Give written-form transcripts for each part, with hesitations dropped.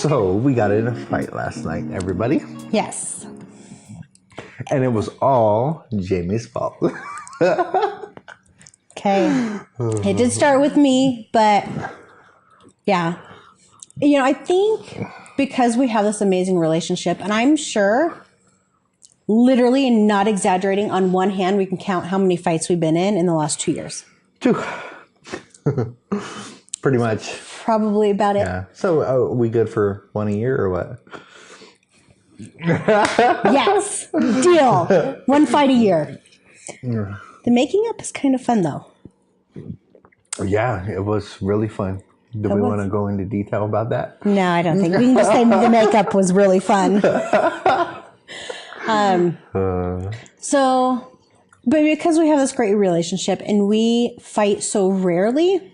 So we got in a fight last night, everybody. Yes. And it was all Jamie's fault. Okay. It did start with me, but yeah. You know, I think because we have this amazing relationship, and I'm sure, literally and not exaggerating, on one hand, we can count how many fights we've been in the last 2 years. Pretty much. Probably about it. Yeah. So are we good for 1 year or what? Yes. Deal. 1 fight a year. The making up is kind of fun, though. Yeah, it was really fun. Do we want to go into detail about that? No, I don't think. We can just say the makeup was really fun. But because we have this great relationship and we fight so rarely,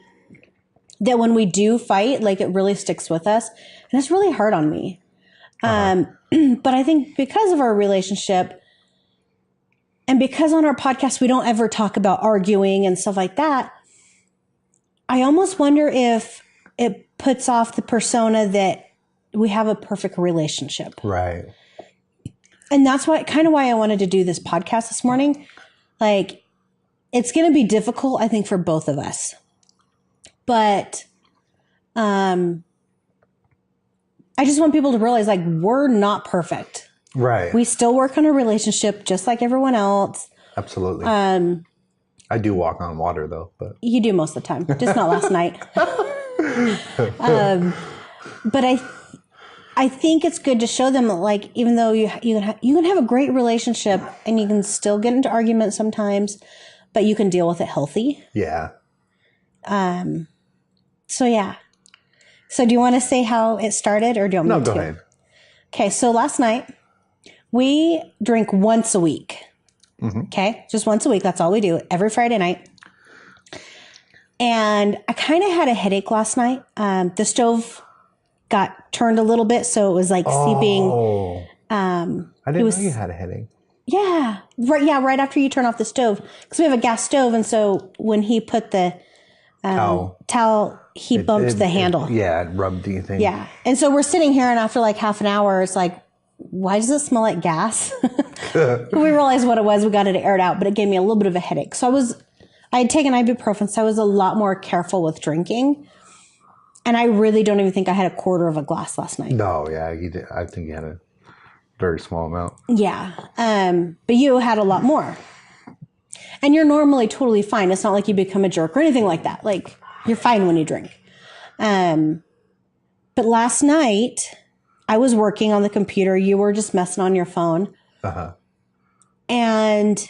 that when we do fight, like, it really sticks with us. And it's really hard on me. But I think because of our relationship and because on our podcast, we don't ever talk about arguing and stuff like that, I almost wonder if it puts off the persona that we have a perfect relationship. Right. And that's why I wanted to do this podcast this morning. Like, it's going to be difficult, I think, for both of us. But I just want people to realize, like, we're not perfect. Right. We still work on a relationship just like everyone else. Absolutely. I do walk on water, though. But you do most of the time, just not last night. But I think it's good to show them, like, even though you can have a great relationship and you can still get into arguments sometimes, but you can deal with it healthy. Yeah. So yeah. So do you want to say how it started, or do you want me to? No, go ahead. Okay, so last night we drink once a week. Mm-hmm. Okay, just once a week. That's all we do, every Friday night. And I kind of had a headache last night. The stove got turned a little bit, so it was like seeping. I didn't know you had a headache. Yeah, right after you turn off the stove, because we have a gas stove, and so when he put the towel, he bumped the handle. It rubbed the thing. Yeah, and so we're sitting here, and after like half an hour, it's like, why does it smell like gas? We realized what it was. We got it aired out, but it gave me a little bit of a headache. So I had taken ibuprofen, so I was a lot more careful with drinking. And I really don't even think I had a quarter of a glass last night. No, yeah, you did. I think you had a very small amount. Yeah, but you had a lot more. And you're normally totally fine. It's not like you become a jerk or anything like that. Like, you're fine when you drink. But last night, I was working on the computer. You were just messing on your phone. Uh-huh. And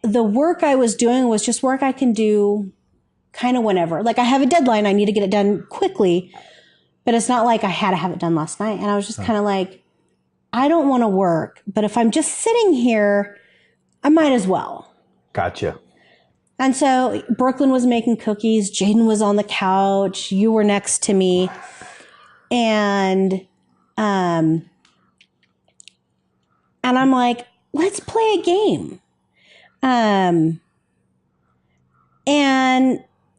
the work I was doing was just work I can do kind of whenever. Like, I have a deadline. I need to get it done quickly. But it's not like I had to have it done last night. And I was just kind of like, I don't want to work. But if I'm just sitting here, I might as well. Gotcha. And so Brooklyn was making cookies. Jaden was on the couch. You were next to me. And I'm like, let's play a game. And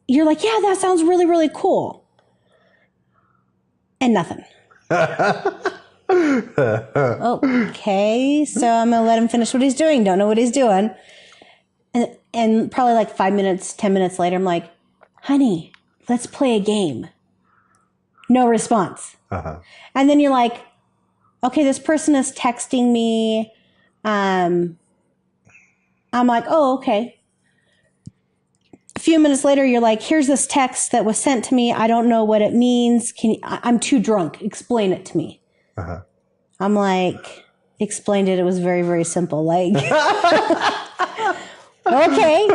you're like, yeah, that sounds really, really cool. And nothing. Okay, so I'm going to let him finish what he's doing. Don't know what he's doing. And probably like 5 minutes, 10 minutes later, I'm like, honey, let's play a game. No response. Uh-huh. And then you're like, okay, this person is texting me. I'm like, oh, okay. A few minutes later, you're like, here's this text that was sent to me. I don't know what it means. I'm too drunk. Explain it to me. Uh-huh. I'm like, explained it. It was very, very simple. Like, okay,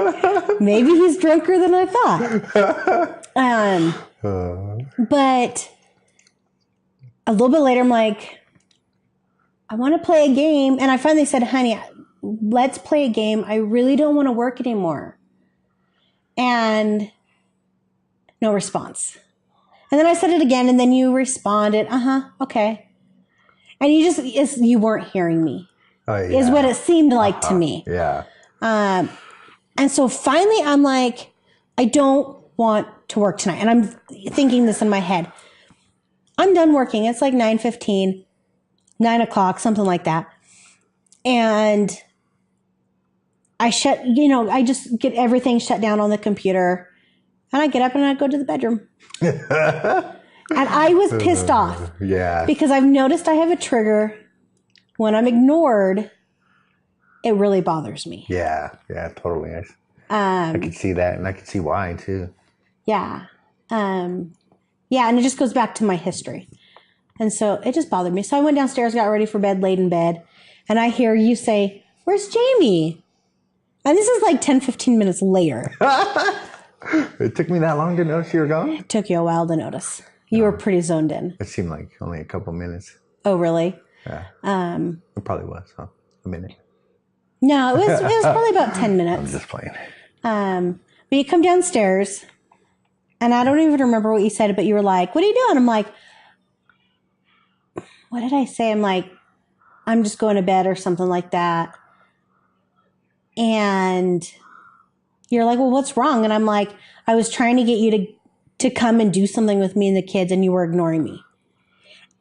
maybe he's drunker than I thought. But a little bit later, I'm like, I want to play a game. And I finally said, honey, let's play a game. I really don't want to work anymore. And no response. And then I said it again, and then you responded, okay. And you weren't hearing me, is what it seemed like to me. Yeah. And so finally I'm like, I don't want to work tonight. And I'm thinking this in my head. I'm done working. It's like 9:15, 9 o'clock, something like that. And I just get everything shut down on the computer. And I get up and I go to the bedroom. And I was pissed off. Yeah. Because I've noticed I have a trigger. When I'm ignored, it really bothers me. Yeah, totally. I could see that, and I could see why, too. Yeah. Yeah, and it just goes back to my history. And so it just bothered me. So I went downstairs, got ready for bed, laid in bed, and I hear you say, "Where's Jamie?" And this is like 10, 15 minutes later. It took me that long to notice you were gone? It took you a while to notice. You were pretty zoned in. It seemed like only a couple minutes. Oh, really? Yeah. It probably was, huh? A minute. No, it was probably about 10 minutes. I'm just playing. But you come downstairs, and I don't even remember what you said, but you were like, "What are you doing?" I'm like, what did I say? I'm like, "I'm just going to bed," or something like that. And you're like, "Well, what's wrong?" And I'm like, "I was trying to get you to come and do something with me and the kids, and you were ignoring me."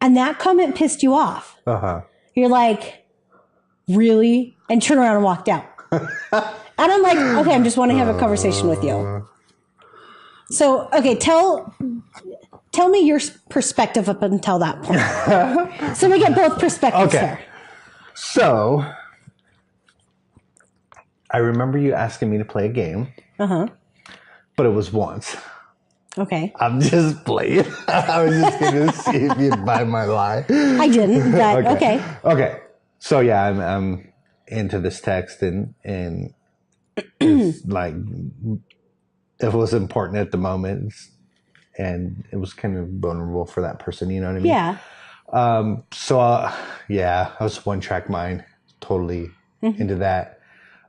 And that comment pissed you off. Uh-huh. You're like, "Really?" And turned around and walked out. And I'm like, "Okay, I just want to have a conversation with you." So, okay, tell me your perspective up until that point. So we get both perspectives here. So, I remember you asking me to play a game. Uh-huh. But it was once. Okay. I'm just playing. I was just going to see if you'd buy my lie. I didn't, but okay. Okay. So, yeah, I'm into this text, and it's like, it was important at the moment, and it was kind of vulnerable for that person, you know what I mean? Yeah. So, I was one-track mind, totally into that.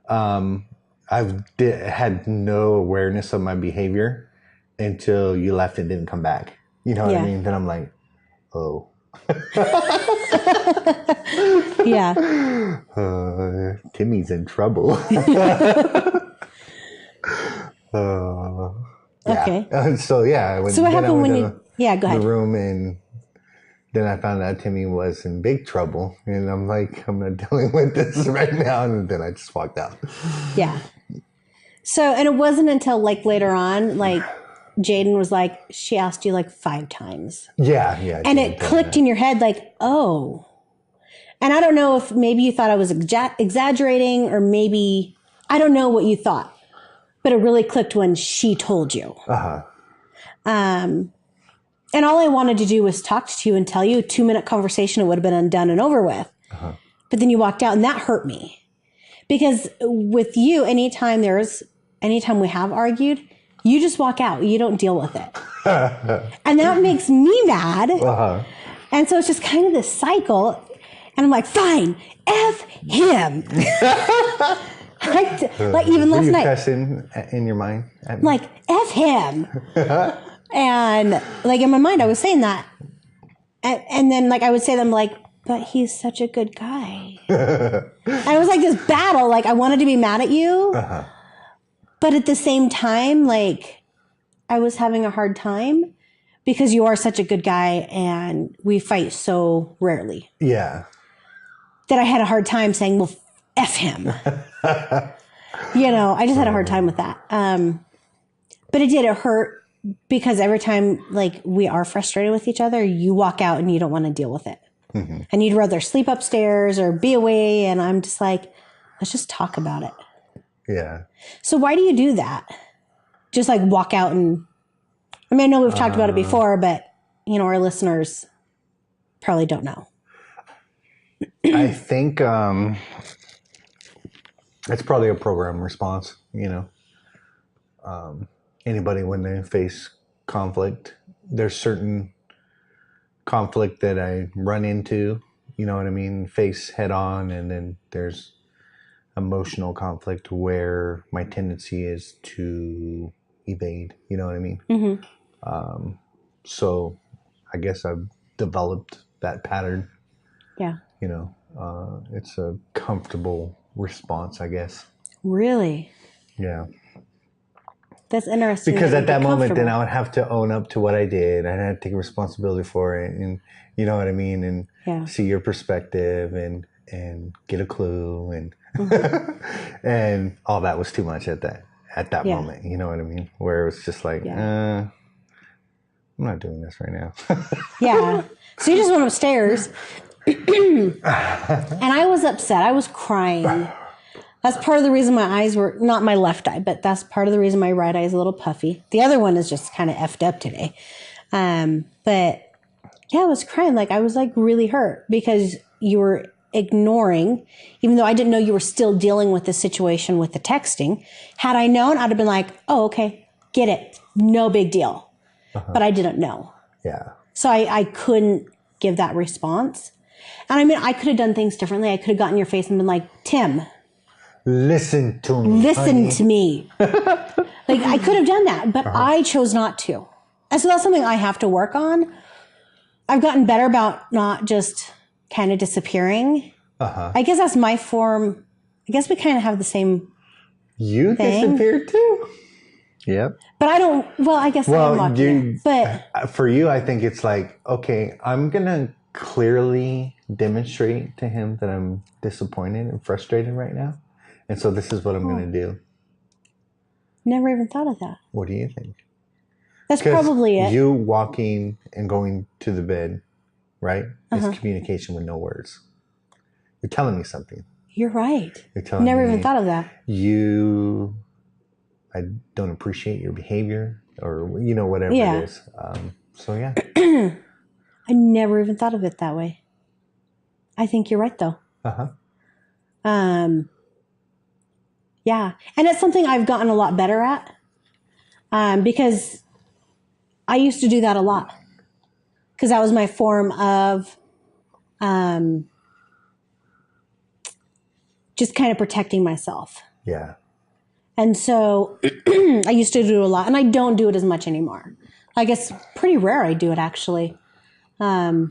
I've had no awareness of my behavior until you left and didn't come back. You know what I mean? Then I'm like, oh. Yeah. Timmy's in trouble. Okay. So, I went, so what happened when you... Yeah, go ahead. The room, and then I found out Timmy was in big trouble. And I'm like, I'm not dealing with this right now. And then I just walked out. Yeah. So, and it wasn't until like later on, like Jaden was like, she asked you like 5 times. Yeah. And it clicked in your head like, oh. And I don't know if maybe you thought I was exaggerating, or maybe, I don't know what you thought. But it really clicked when she told you. Uh-huh. And all I wanted to do was talk to you and tell you a 2-minute conversation. It would have been done and over with. Uh-huh. But then you walked out, and that hurt me. Because with you, anytime we have argued, you just walk out. You don't deal with it. And that makes me mad. Uh-huh. And so it's just kind of this cycle. And I'm like, fine, F him. Like even last night. Cussing in your mind? Like, F him. And like in my mind, I was saying that. And then like I would say to them like, but he's such a good guy. And it was like this battle. Like I wanted to be mad at you. Uh-huh. But at the same time, like I was having a hard time because you are such a good guy and we fight so rarely. Yeah. That I had a hard time saying, well, F him. I just had a hard time with that. But it hurt because every time like we are frustrated with each other, you walk out and you don't want to deal with it. Mm-hmm. And you'd rather sleep upstairs or be away. And I'm just like, let's just talk about it. Yeah. So why do you do that? Just like walk out and, I know we've talked about it before, but our listeners probably don't know. I think it's probably a program response, Anybody when they face conflict, there's certain conflict that I run into, face head on, and then there's emotional conflict where my tendency is to evade, you know what I mean? Mm-hmm. So I guess I've developed that pattern. Yeah. It's a comfortable response, I guess. Really? Yeah. That's interesting. Because that at that you'd be moment, then comfortable. I would have to own up to what I did. I'd have to take responsibility for it, and you know what I mean, and Yeah. see your perspective, and get a clue, and Mm-hmm. and all that was too much at that Yeah. moment. You know what I mean? Where it was just like, Yeah. I'm not doing this right now. Yeah. So you just went upstairs. And I was upset. I was crying. That's part of the reason my eyes were, not my left eye, but that's part of the reason my right eye is a little puffy. The other one is just kind of effed up today. But yeah, I was crying. Like, I was like really hurt because you were ignoring, even though I didn't know you were still dealing with the situation with the texting. Had I known, I'd have been like, oh, okay, get it. No big deal. But I didn't know. Yeah. So I couldn't give that response. And I mean, I could have done things differently. I could have gotten in your face and been like, Tim, Listen to me. listen honey. to me. Like, I could have done that, but I chose not to. And so that's something I have to work on. I've gotten better about not just kind of disappearing. I guess that's my form. I guess we kind of have the same You thing. disappeared too. Yep. But I don't, well, I guess I am watching it. But For you, I think it's like, okay, I'm gonna clearly demonstrate to him that I'm disappointed and frustrated right now, and so this is what I'm gonna do. never even thought of that. What do you think? That's probably it. You walking and going to the bed, right? Is communication with no words. You're telling me something. You're right. You're telling Never me even thought of that. I don't appreciate your behavior, or whatever Yeah. it is. So yeah. I never even thought of it that way. I think you're right, though. Yeah. And it's something I've gotten a lot better at, because I used to do that a lot, because that was my form of just kind of protecting myself. Yeah. And so I used to do a lot, and I don't do it as much anymore. I guess pretty rare I do it, actually. Yeah.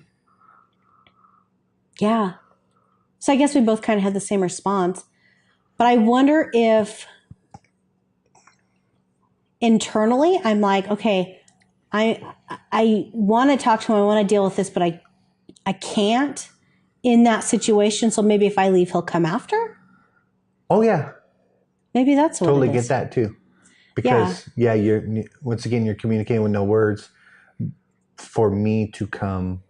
So I guess we both kind of had the same response. But I wonder if internally I'm like, okay, I want to talk to him, I want to deal with this, but I can't in that situation. So maybe if I leave, he'll come after. Oh yeah. Maybe that's what Totally it is. get that too. Because you're once again, you're communicating with no words for me to come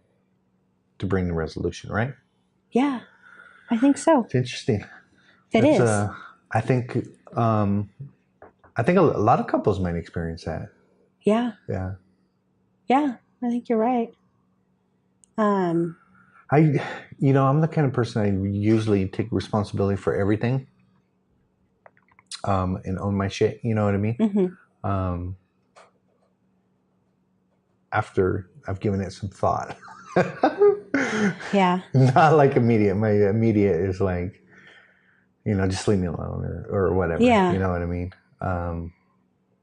to bring the resolution, right? Yeah, I think so. It's interesting. It is. I think a lot of couples might experience that. Yeah. Yeah. Yeah, I think you're right. I'm the kind of person I usually take responsibility for everything. And own my shit, you know what I mean? Mm-hmm. After I've given it some thought. Yeah. Not like immediate. My immediate is like, just leave me alone or whatever. Yeah. You know what I mean?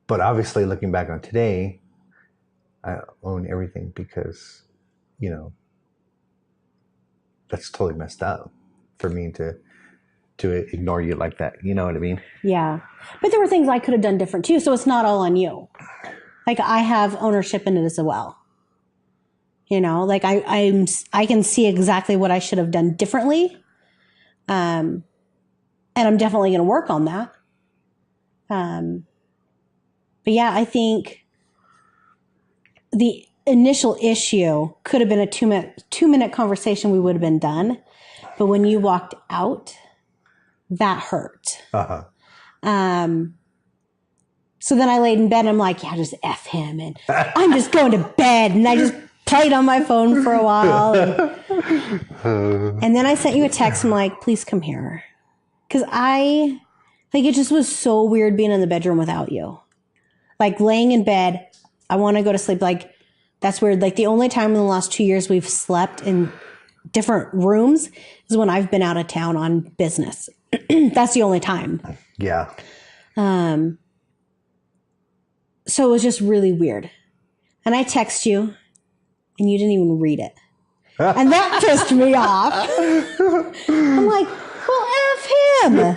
But obviously looking back on today, I own everything because, that's totally messed up for me to ignore you like that. You know what I mean? Yeah. But there were things I could have done different too. So it's not all on you. Like, I have ownership in it as well. Like I can see exactly what I should have done differently. And I'm definitely going to work on that. But yeah, I think the initial issue could have been a 2-minute conversation. We would have been done. But when you walked out, that hurt. So then I laid in bed and I'm like, yeah, just F him. And I'm just going to bed. And I just played on my phone for a while. And then I sent you a text. I'm like, please come here. Because it just was so weird being in the bedroom without you. Like, laying in bed, I want to go to sleep. Like, that's weird. Like, the only time in the last 2 years we've slept in different rooms is when I've been out of town on business. That's the only time. Yeah. So it was just really weird. And I text you and you didn't even read it. And that pissed me off. I'm like, well, F him.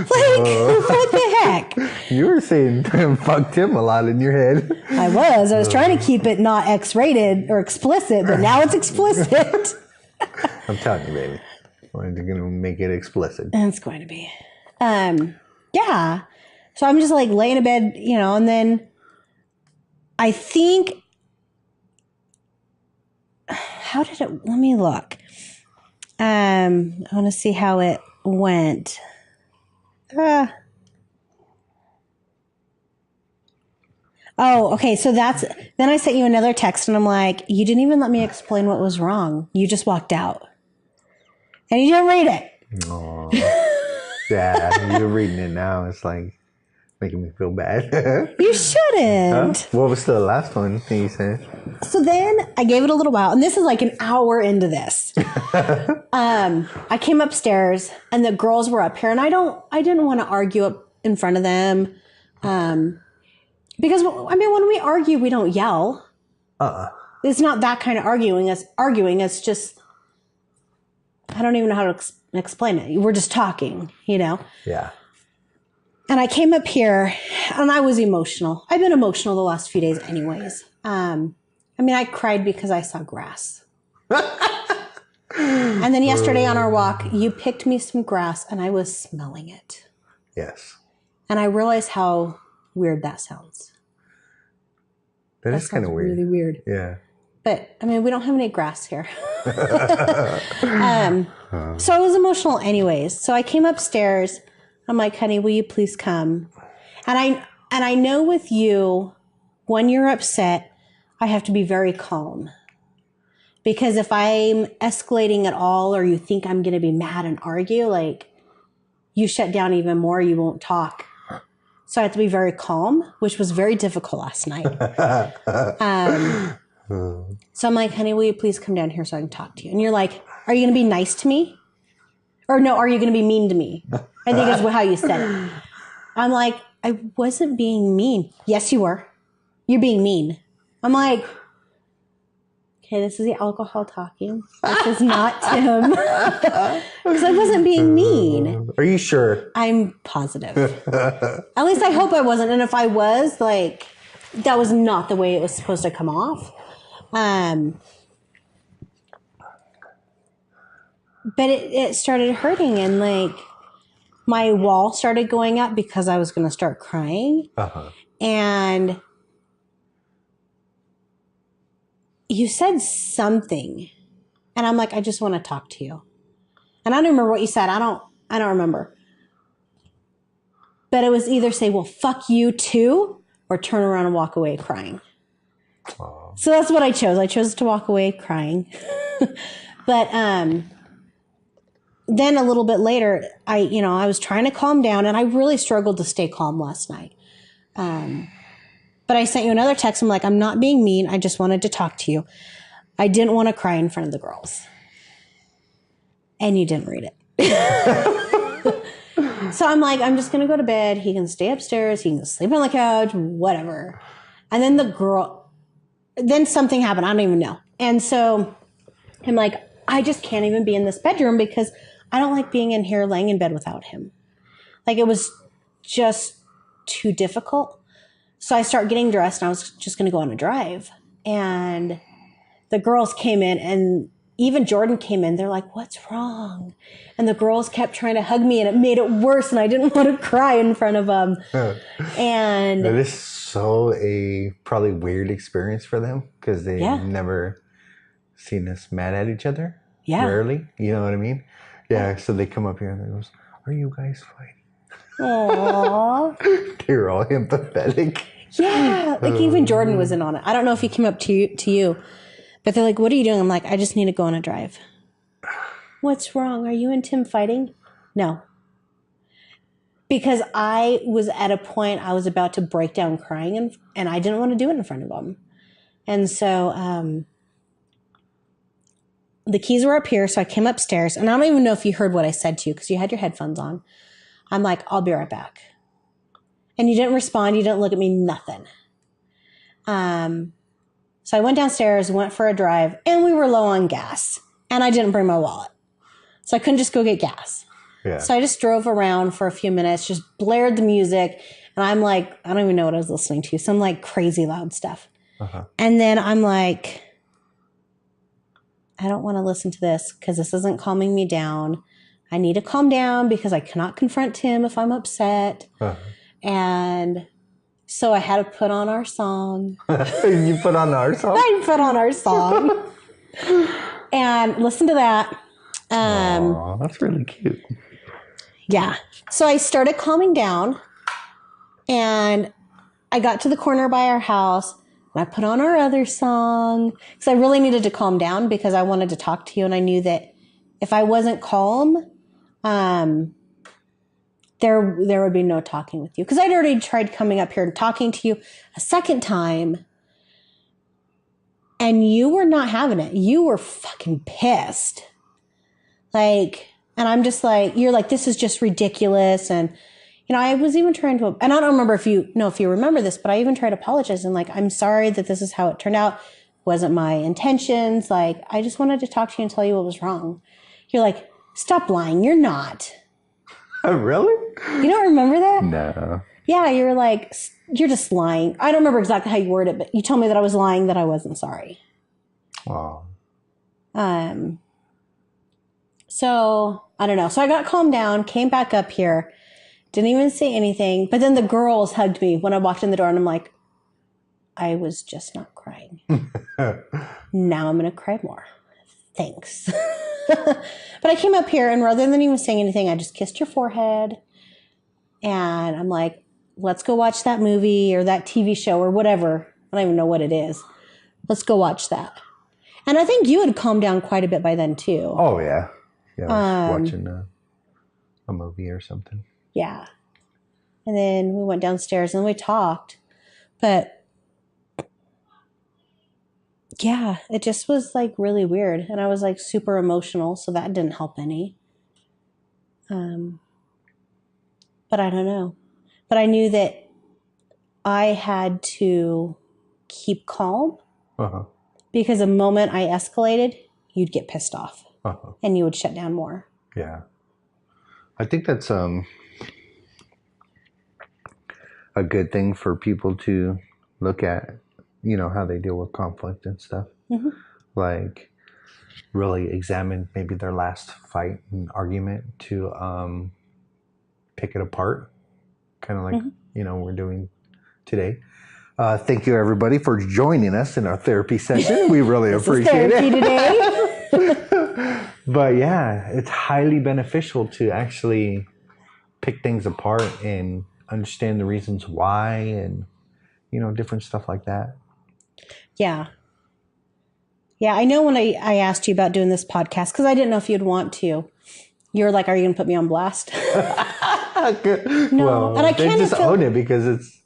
what the heck? You were saying fuck Tim a lot in your head. I was trying to keep it not X-rated or explicit, but now it's explicit. I'm telling you, baby. We're going to make it explicit. And it's going to be. Yeah. So I'm just like laying in bed, and then I think, let me look. I want to see how it went. Oh, okay. So then I sent you another text and I'm like, you didn't even let me explain what was wrong. You just walked out and you didn't read it. Aww. Yeah, you're reading it now. It's like making me feel bad. You shouldn't. Huh? What was the last one that you said? So then I gave it a little while, and this is like an hour into this. I came upstairs, and the girls were up here, and I didn't want to argue up in front of them, because when we argue, we don't yell. It's not that kind of arguing. It's just, I don't even know how to explain it. We're just talking, Yeah. And I came up here and I was emotional. I've been emotional the last few days anyways. I cried because I saw grass. And then yesterday on our walk, you picked me some grass and I was smelling it. Yes. And I realized how weird that sounds. That is kind of weird. Really weird. Yeah. But, we don't have any grass here. So I was emotional anyways. So I came upstairs. I'm like, honey, will you please come? And I know with you, when you're upset, I have to be very calm. Because if I'm escalating at all or you think I'm going to be mad and argue, like, you shut down even more, you won't talk. So I have to be very calm, which was very difficult last night. So I'm like, honey, will you please come down here so I can talk to you? And you're like, are you going to be nice to me? Or no, are you going to be mean to me? I think is how you said it. I'm like, I wasn't being mean. Yes, you were. You're being mean. I'm like, okay, this is the alcohol talking. This is not Tim. Because I wasn't being mean. Are you sure? I'm positive. At least I hope I wasn't. And if I was, like, that was not the way it was supposed to come off. But it started hurting, and like my wall started going up because I was going to start crying. And you said something, and I'm like, I just want to talk to you. And I don't remember what you said. I don't remember. But it was either say, well, fuck you too, or turn around and walk away crying. Aww. So that's what I chose. I chose to walk away crying. But then a little bit later, I was trying to calm down, and I really struggled to stay calm last night. But I sent you another text. I'm like, I'm not being mean. I just wanted to talk to you. I didn't want to cry in front of the girls. And you didn't read it. So I'm like, I'm just going to go to bed. He can stay upstairs. He can sleep on the couch, whatever. And then then something happened. I don't even know. And so I'm like, I just can't even be in this bedroom because I don't like being in here laying in bed without him. Like, it was just too difficult. So I start getting dressed, and I was just going to go on a drive. And the girls came in, and even Jordan came in. They're like, what's wrong? And the girls kept trying to hug me, and it made it worse, and I didn't want to cry in front of them. And that is so probably weird experience for them because they've never seen us mad at each other. Yeah. Rarely. You know what I mean? Yeah. So they come up here and they goes, are you guys fighting? Aww. They're all empathetic. Yeah. Like, even Jordan was in on it. I don't know if he came up to you, but they're like, what are you doing? I'm like, I just need to go on a drive. What's wrong? Are you and Tim fighting? No. Because I was at a point I was about to break down crying, and I didn't want to do it in front of them. And so the keys were up here, so I came upstairs. And I don't even know if you heard what I said to you because you had your headphones on. I'm like, I'll be right back. And you didn't respond. You didn't look at me, nothing. So I went downstairs, went for a drive, and we were low on gas. And I didn't bring my wallet. So I couldn't just go get gas. Yeah. So I just drove around for a few minutes, just blared the music. And I'm like, I don't even know what I was listening to. Some like crazy loud stuff. Uh-huh. And then I'm like, I don't want to listen to this because this isn't calming me down. I need to calm down because I cannot confront Tim if I'm upset. Uh-huh. And so I had to put on our song. You put on our song? I put on our song and listen to that. Aw, that's really cute. Yeah. So I started calming down and I got to the corner by our house and I put on our other song because I really needed to calm down because I wanted to talk to you. And I knew that if I wasn't calm, there would be no talking with you because I'd already tried coming up here and talking to you a second time. And you were not having it. You were fucking pissed. Like, and I'm just like, you're like, this is just ridiculous. And, you know, I was even trying to, and I don't remember if you remember this, but I even tried to apologize and like, I'm sorry that this is how it turned out. Wasn't my intentions. Like, I just wanted to talk to you and tell you what was wrong. You're like, stop lying. You're not. Really? You don't remember that? No. Yeah, you were like, you're just lying. I don't remember exactly how you worded it, but you told me that I was lying, that I wasn't sorry. Wow. So I don't know. So I got calmed down, came back up here, didn't even say anything. But then the girls hugged me when I walked in the door and I'm like, I was just not crying. Now I'm going to cry more. Thanks. But I came up here and rather than even saying anything, I just kissed your forehead. And I'm like, let's go watch that movie or that TV show or whatever. I don't even know what it is. Let's go watch that. And I think you had calmed down quite a bit by then too. Oh, yeah. Yeah, I was watching a movie or something. Yeah. And then we went downstairs and we talked. But yeah, it just was like really weird. And I was like super emotional. So that didn't help any. But I don't know. But I knew that I had to keep calm. Uh-huh. Because the moment I escalated, you'd get pissed off. Uh-huh. And you would shut down more. Yeah. I think that's a good thing for people to look at, you know, how they deal with conflict and stuff. Mm-hmm. Like really examine maybe their last fight and argument to pick it apart. Kind of like, you know, we're doing today. Thank you, everybody, for joining us in our therapy session. We really appreciate it. Today. But yeah, it's highly beneficial to actually pick things apart and understand the reasons why and, you know, different stuff like that. Yeah. Yeah, I know when I asked you about doing this podcast, because I didn't know if you'd want to. You were like, are you going to put me on blast? No. Well, and I can't just own it because it's,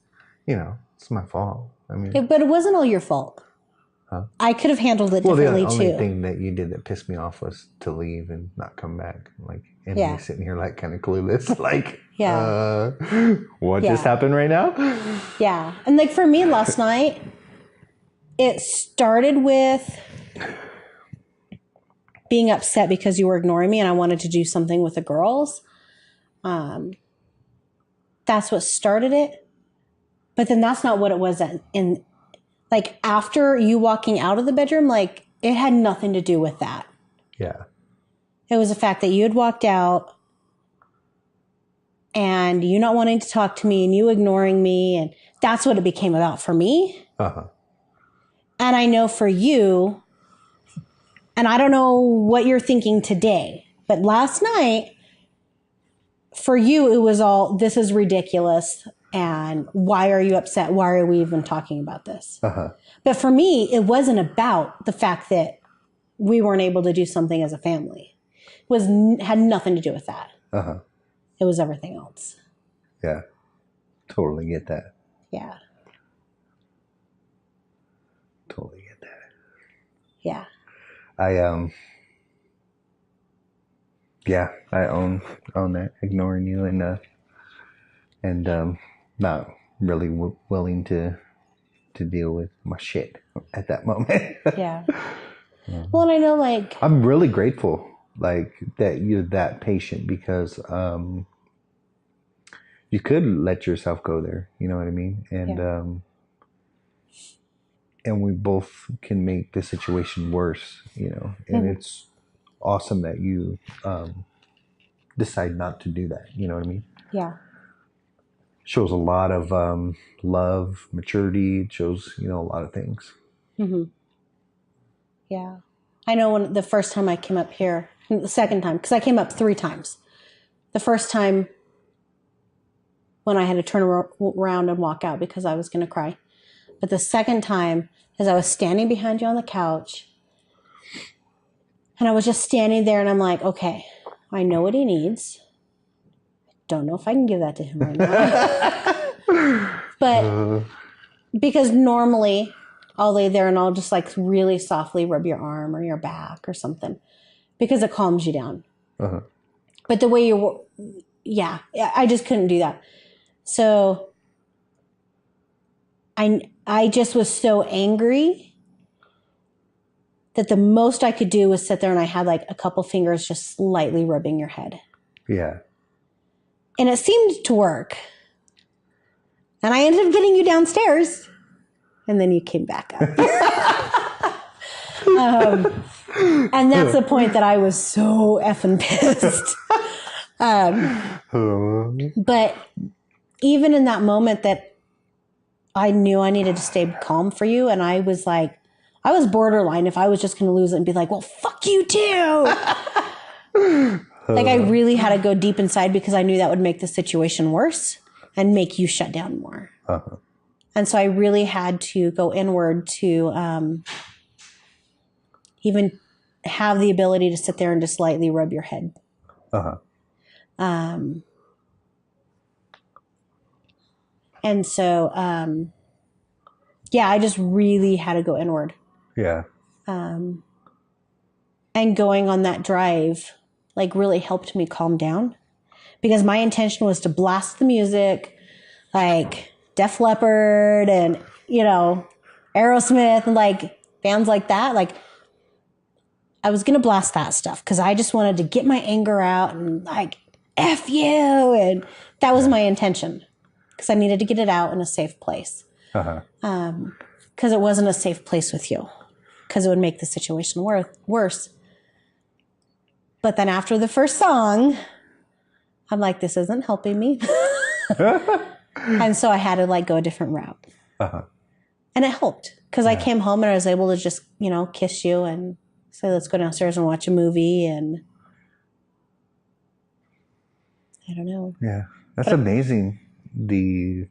you know, it's my fault. I mean, but it wasn't all your fault. Huh? I could have handled it differently the too. only thing that you did that pissed me off was to leave and not come back. Like, and me sitting here like kind of clueless. Like, what just happened right now? Yeah. And like for me last night, it started with being upset because you were ignoring me and I wanted to do something with the girls. That's what started it. But then that's not what it was in like after you walking out of the bedroom, like it had nothing to do with that. Yeah. It was the fact that you had walked out and you not wanting to talk to me and you ignoring me. And that's what it became about for me. Uh-huh. And I know for you, and I don't know what you're thinking today, but last night for you, it was all, this is ridiculous. And why are you upset? Why are we even talking about this? Uh-huh. But for me, it wasn't about the fact that we weren't able to do something as a family. It had nothing to do with that. Uh-huh. It was everything else. Yeah. Totally get that. Yeah. Totally get that. Yeah. I own that, ignoring you and not really willing to deal with my shit at that moment. Yeah. Well, and I know, like, I'm really grateful like that you're that patient because you could let yourself go there. You know what I mean? And we both can make the situation worse. And it's awesome that you decide not to do that. You know what I mean? Yeah. Shows a lot of love, maturity. It shows a lot of things. Yeah. I know when the first time I came up here, the second time, because I came up 3 times. The first time when I had to turn around and walk out because I was going to cry. But the second time, as I was standing behind you on the couch, and I was just standing there, and I'm like, okay, I know what he needs. Don't know if I can give that to him right now. But because normally I'll lay there and I'll just like really softly rub your arm or your back or something because it calms you down. But the way I just couldn't do that. So I just was so angry that the most I could do was sit there and I had like a couple fingers just slightly rubbing your head. Yeah. And it seemed to work. And I ended up getting you downstairs. And then you came back up. And that's the point that I was so effing pissed. But even in that moment that I knew I needed to stay calm for you, and I was borderline if I was just going to lose it and be like, well, fuck you too. Like I really had to go deep inside because I knew that would make the situation worse and make you shut down more. And so I really had to go inward to even have the ability to sit there and just lightly rub your head. And so, I just really had to go inward. Yeah. And going on that drive, like really helped me calm down because my intention was to blast the music, like Def Leppard and, Aerosmith and like bands like that. Like I was going to blast that stuff because I just wanted to get my anger out and like, F you. And that was my intention because I needed to get it out in a safe place. Because it wasn't a safe place with you because it would make the situation worse. But then after the first song, I'm like, this isn't helping me. And so I had to like go a different route. And it helped because I came home and I was able to just, kiss you and say, let's go downstairs and watch a movie. And I don't know. Yeah. That's amazing. The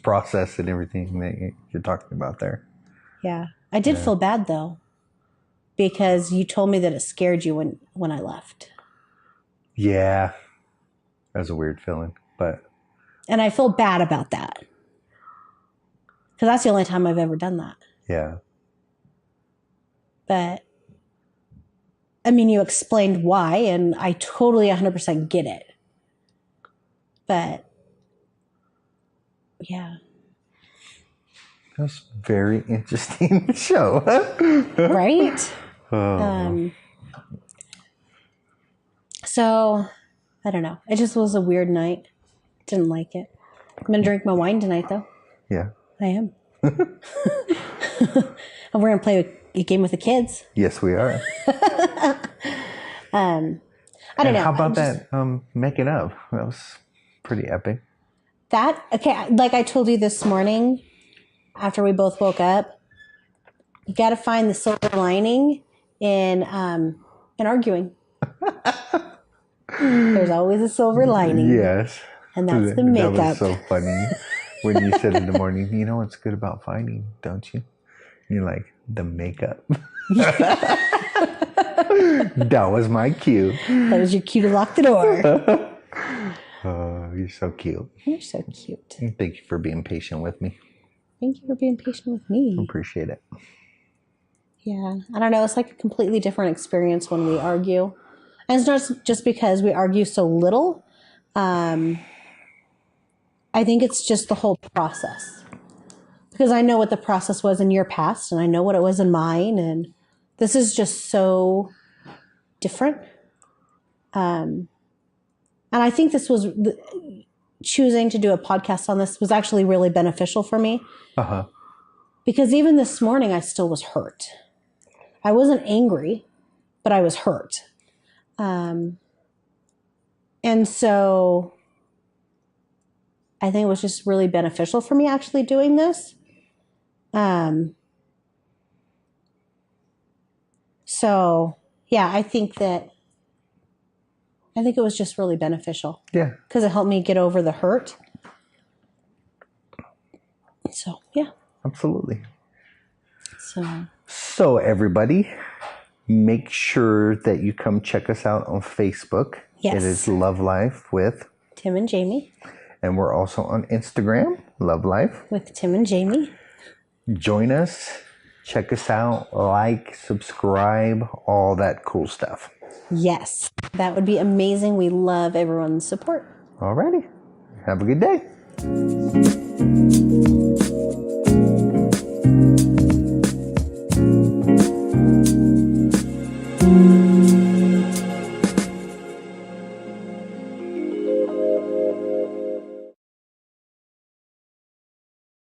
process and everything that you're talking about there. Yeah. I did feel bad though, because you told me that it scared you when I left. Yeah. That was a weird feeling, and I feel bad about that. Because that's the only time I've ever done that. Yeah. But, I mean, you explained why, and I totally 100% get it. But, yeah. That's a very interesting show. Right? So, I don't know. It just was a weird night. Didn't like it. I'm going to drink my wine tonight, though. Yeah. I am. And we're going to play a game with the kids. Yes, we are. I don't know. How about that making up? That was pretty epic. Like I told you this morning after we both woke up, you got to find the silver lining in arguing. There's always a silver lining. Yes. And that's the makeup. That was so funny when you said in the morning, you know what's good about fighting, don't you? And you're like, the makeup. That was my cue. That was your cue to lock the door. Oh, you're so cute. You're so cute. Thank you for being patient with me. Thank you for being patient with me. Appreciate it. Yeah. I don't know. It's like a completely different experience when we argue. And it's not just because we argue so little. I think it's just the whole process. Because I know what the process was in your past and I know what it was in mine. And this is just so different. And I think this was choosing to do a podcast on this was actually really beneficial for me. Because even this morning, I still was hurt. I wasn't angry, but I was hurt. And so I think it was just really beneficial for me actually doing this. So yeah, I think it was just really beneficial. Yeah. Because it helped me get over the hurt. So yeah. Absolutely. So everybody, make sure that you come check us out on Facebook. Yes. It is Love Life with Tim and Jamie. And we're also on Instagram, Love Life with Tim and Jamie. Join us. Check us out. Like, subscribe, all that cool stuff. Yes. That would be amazing. We love everyone's support. Alrighty. Have a good day.